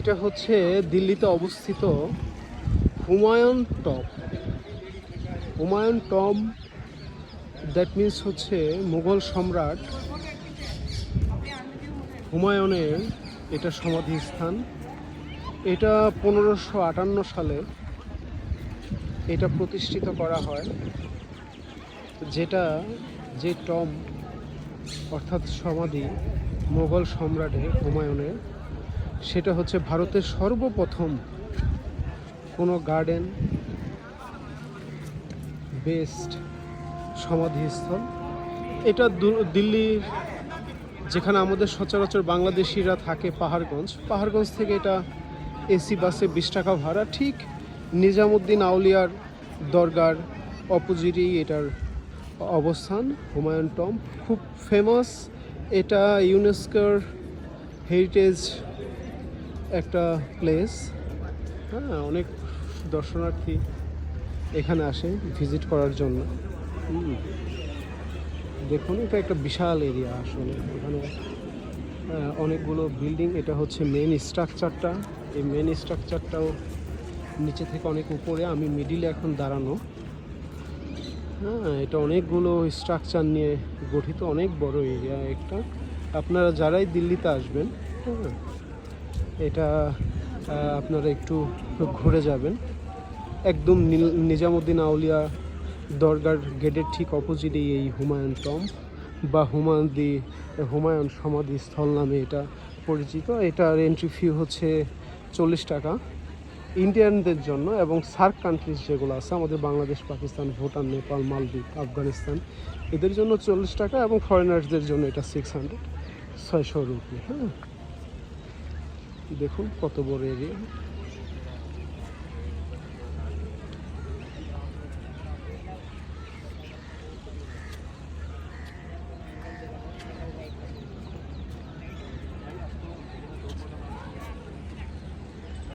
এটা হচ্ছে দিল্লিতে অবস্থিত Humayun tomb. Humayun tomb that means হচ্ছে মুঘল সম্রাট হুমায়ুনের এটা সমাধিস্থান। এটা 1558 সালে এটা প্রতিষ্ঠিত করা হয়, যে টম্ব অর্থাৎ সমাধি মোগল সম্রাটের হুমায়ুনের, সেটা হচ্ছে ভারতের সর্বপ্রথম কোনো গার্ডেন বেসড সমাধিস্থল। এটা দিল্লির, যেখানে আমাদের সচরাচর বাংলাদেশিরা থাকে পাহাড়গঞ্জ থেকে এটা এসি বাসে 20 টাকা ভাড়া, ঠিক নিজামুদ্দিন আউলিয়ার দরগার অপোজিটেই এটার অবস্থান। হুমায়ুন টম্ব খুব ফেমাস, এটা ইউনেস্কোর হেরিটেজ একটা প্লেস। হ্যাঁ, অনেক দর্শনার্থী এখানে আসে ভিজিট করার জন্য। দেখুন, এটা একটা বিশাল এরিয়া আসলে। এখানে অনেকগুলো বিল্ডিং। এটা হচ্ছে মেন স্ট্রাকচারটা। এই মেন স্ট্রাকচারটাও নিচে থেকে অনেক উপরে, আমি মিডিলে এখন দাঁড়ানো। হ্যাঁ, এটা অনেকগুলো স্ট্রাকচার নিয়ে গঠিত, অনেক বড় এরিয়া একটা। আপনারা যারাই দিল্লিতে আসবেন, হ্যাঁ, এটা আপনারা একটু ঘুরে যাবেন। একদম নিজামুদ্দিন আউলিয়া দরগার গেটের ঠিক অপোজিটেই এই হুমায়ুন টম্ব বা হুমায়ুন সমাধিস্থল নামে এটা পরিচিত। এটার এন্ট্রি ফি হচ্ছে 40 টাকা ইন্ডিয়ানদের জন্য, এবং সার্ক কান্ট্রিজ যেগুলো আছে আমাদের বাংলাদেশ, পাকিস্তান, ভুটান, নেপাল, মালদ্বীপ, আফগানিস্তান, এদের জন্য 40 টাকা, এবং ফরেনার্সদের জন্য এটা 600 রুপি। হ্যাঁ, দেখুন কত বড় এরিয়া।